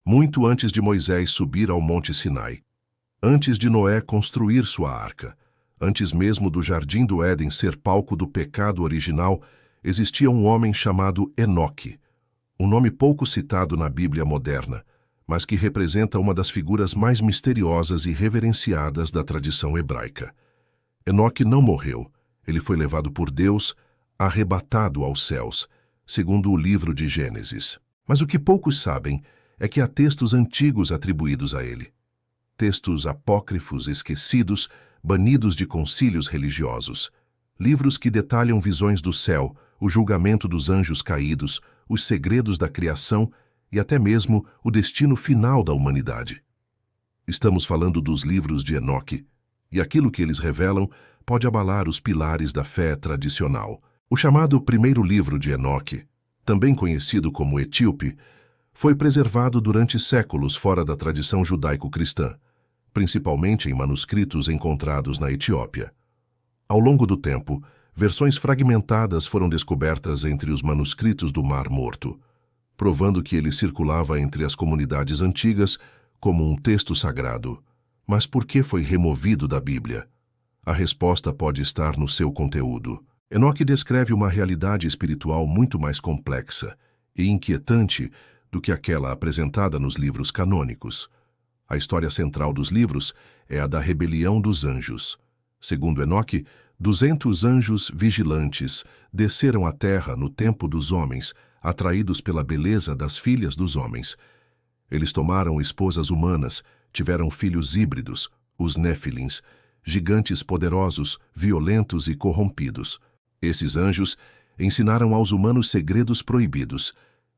muito antes de Moisés subir ao Monte Sinai, antes de Noé construir sua arca, antes mesmo do Jardim do Éden ser palco do pecado original, existia um homem chamado Enoque, um nome pouco citado na Bíblia moderna, mas que representa uma das figuras mais misteriosas e reverenciadas da tradição hebraica. Enoque não morreu, ele foi levado por Deus, arrebatado aos céus, segundo o livro de Gênesis. Mas o que poucos sabem é que há textos antigos atribuídos a ele. Textos apócrifos esquecidos, banidos de concílios religiosos. Livros que detalham visões do céu, o julgamento dos anjos caídos, os segredos da criação e até mesmo o destino final da humanidade. Estamos falando dos livros de Enoque, e aquilo que eles revelam pode abalar os pilares da fé tradicional. O chamado primeiro livro de Enoque, também conhecido como Etíope, foi preservado durante séculos fora da tradição judaico-cristã, principalmente em manuscritos encontrados na Etiópia. Ao longo do tempo, versões fragmentadas foram descobertas entre os manuscritos do Mar Morto, provando que ele circulava entre as comunidades antigas como um texto sagrado. Mas por que foi removido da Bíblia? A resposta pode estar no seu conteúdo. Enoque descreve uma realidade espiritual muito mais complexa e inquietante do que aquela apresentada nos livros canônicos. A história central dos livros é a da rebelião dos anjos. Segundo Enoque, 200 anjos vigilantes desceram à terra no tempo dos homens, atraídos pela beleza das filhas dos homens. Eles tomaram esposas humanas, tiveram filhos híbridos, os Néfilins, gigantes poderosos, violentos e corrompidos. Esses anjos ensinaram aos humanos segredos proibidos: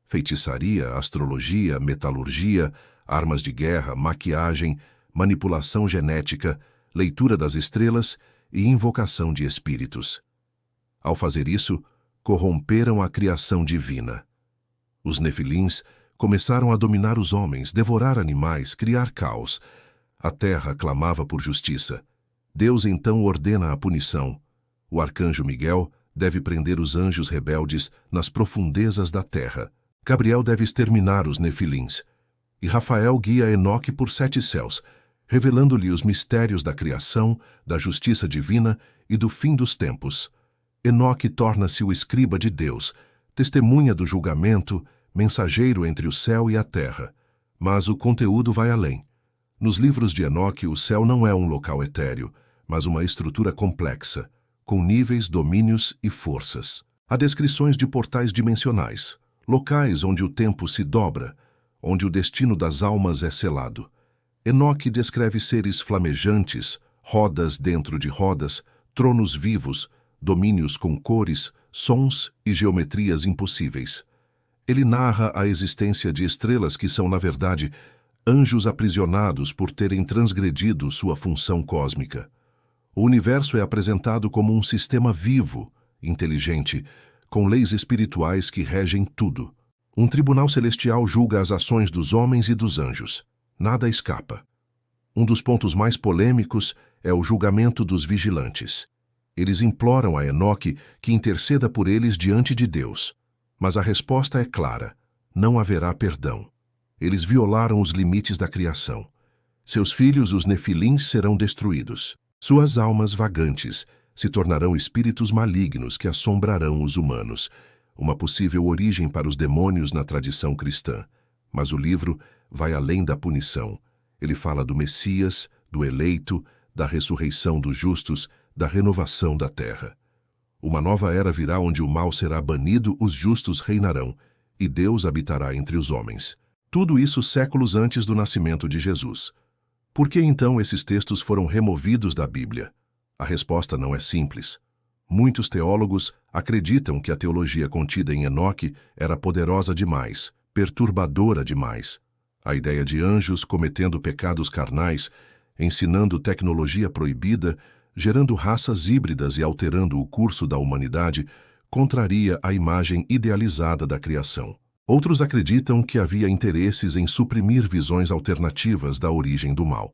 feitiçaria, astrologia, metalurgia, armas de guerra, maquiagem, manipulação genética, leitura das estrelas e invocação de espíritos. Ao fazer isso, corromperam a criação divina. Os Nefilins começaram a dominar os homens, devorar animais, criar caos. A terra clamava por justiça. Deus então ordena a punição. O arcanjo Miguel deve prender os anjos rebeldes nas profundezas da terra. Gabriel deve exterminar os Nefilins. E Rafael guia Enoque por 7 céus, revelando-lhe os mistérios da criação, da justiça divina e do fim dos tempos. Enoque torna-se o escriba de Deus, testemunha do julgamento, mensageiro entre o céu e a terra. Mas o conteúdo vai além. Nos livros de Enoque, o céu não é um local etéreo, mas uma estrutura complexa, com níveis, domínios e forças. Há descrições de portais dimensionais, locais onde o tempo se dobra, onde o destino das almas é selado. Enoque descreve seres flamejantes, rodas dentro de rodas, tronos vivos, domínios com cores, sons e geometrias impossíveis. Ele narra a existência de estrelas que são, na verdade, anjos aprisionados por terem transgredido sua função cósmica. O universo é apresentado como um sistema vivo, inteligente, com leis espirituais que regem tudo. Um tribunal celestial julga as ações dos homens e dos anjos. Nada escapa. Um dos pontos mais polêmicos é o julgamento dos vigilantes. Eles imploram a Enoque que interceda por eles diante de Deus. Mas a resposta é clara: não haverá perdão. Eles violaram os limites da criação. Seus filhos, os Nefilins, serão destruídos. Suas almas vagantes se tornarão espíritos malignos que assombrarão os humanos, uma possível origem para os demônios na tradição cristã. Mas o livro vai além da punição. Ele fala do Messias, do eleito, da ressurreição dos justos, da renovação da terra. Uma nova era virá onde o mal será banido, os justos reinarão, e Deus habitará entre os homens. Tudo isso séculos antes do nascimento de Jesus. Por que então esses textos foram removidos da Bíblia? A resposta não é simples. Muitos teólogos acreditam que a teologia contida em Enoque era poderosa demais, perturbadora demais. A ideia de anjos cometendo pecados carnais, ensinando tecnologia proibida, gerando raças híbridas e alterando o curso da humanidade, contraria a imagem idealizada da criação. Outros acreditam que havia interesses em suprimir visões alternativas da origem do mal.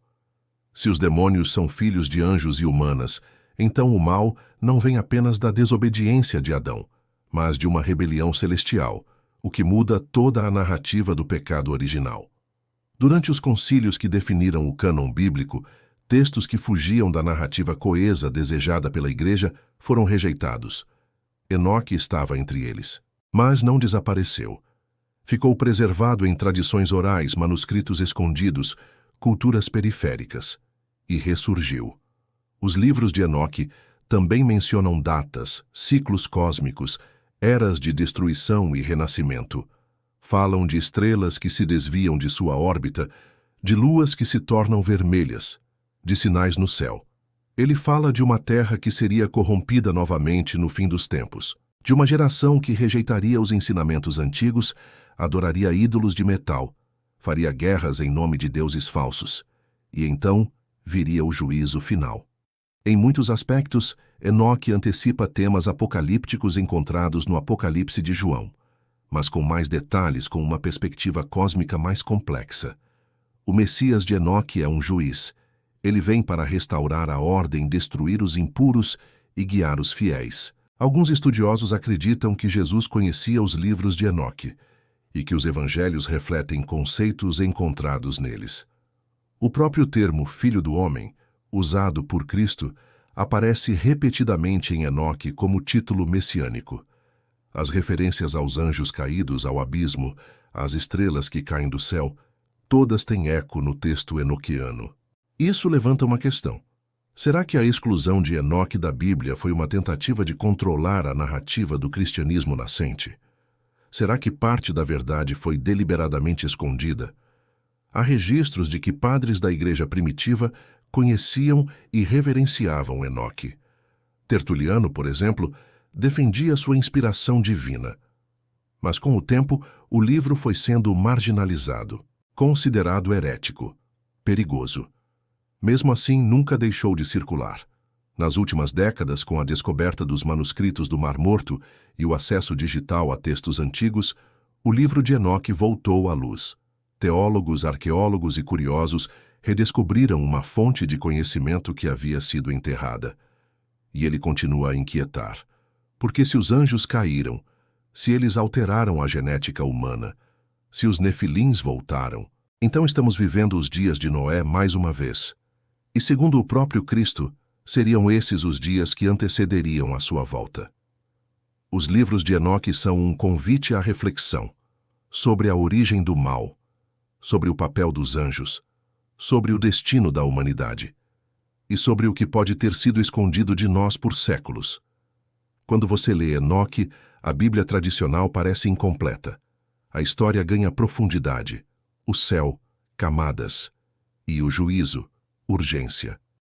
Se os demônios são filhos de anjos e humanas, então o mal não vem apenas da desobediência de Adão, mas de uma rebelião celestial, o que muda toda a narrativa do pecado original. Durante os concílios que definiram o cânon bíblico, textos que fugiam da narrativa coesa desejada pela Igreja foram rejeitados. Enoque estava entre eles, mas não desapareceu. Ficou preservado em tradições orais, manuscritos escondidos, culturas periféricas, e ressurgiu. Os livros de Enoque também mencionam datas, ciclos cósmicos, eras de destruição e renascimento. Falam de estrelas que se desviam de sua órbita, de luas que se tornam vermelhas, de sinais no céu. Ele fala de uma terra que seria corrompida novamente no fim dos tempos, de uma geração que rejeitaria os ensinamentos antigos, adoraria ídolos de metal, faria guerras em nome de deuses falsos, e então viria o juízo final. Em muitos aspectos, Enoque antecipa temas apocalípticos encontrados no Apocalipse de João, mas com mais detalhes, com uma perspectiva cósmica mais complexa. O Messias de Enoque é um juiz. Ele vem para restaurar a ordem, destruir os impuros e guiar os fiéis. Alguns estudiosos acreditam que Jesus conhecia os livros de Enoque e que os evangelhos refletem conceitos encontrados neles. O próprio termo Filho do Homem, usado por Cristo, aparece repetidamente em Enoque como título messiânico. As referências aos anjos caídos ao abismo, às estrelas que caem do céu, todas têm eco no texto enoquiano. Isso levanta uma questão. Será que a exclusão de Enoque da Bíblia foi uma tentativa de controlar a narrativa do cristianismo nascente? Será que parte da verdade foi deliberadamente escondida? Há registros de que padres da igreja primitiva conheciam e reverenciavam Enoque. Tertuliano, por exemplo, defendia sua inspiração divina. Mas com o tempo, o livro foi sendo marginalizado, considerado herético, perigoso. Mesmo assim, nunca deixou de circular. Nas últimas décadas, com a descoberta dos manuscritos do Mar Morto e o acesso digital a textos antigos, o livro de Enoque voltou à luz. Teólogos, arqueólogos e curiosos redescobriram uma fonte de conhecimento que havia sido enterrada. E ele continua a inquietar. Porque se os anjos caíram, se eles alteraram a genética humana, se os nefilins voltaram, então estamos vivendo os dias de Noé mais uma vez. E segundo o próprio Cristo, seriam esses os dias que antecederiam a sua volta. Os livros de Enoque são um convite à reflexão sobre a origem do mal, sobre o papel dos anjos, sobre o destino da humanidade e sobre o que pode ter sido escondido de nós por séculos. Quando você lê Enoque, a Bíblia tradicional parece incompleta. A história ganha profundidade, o céu, camadas, e o juízo, urgência.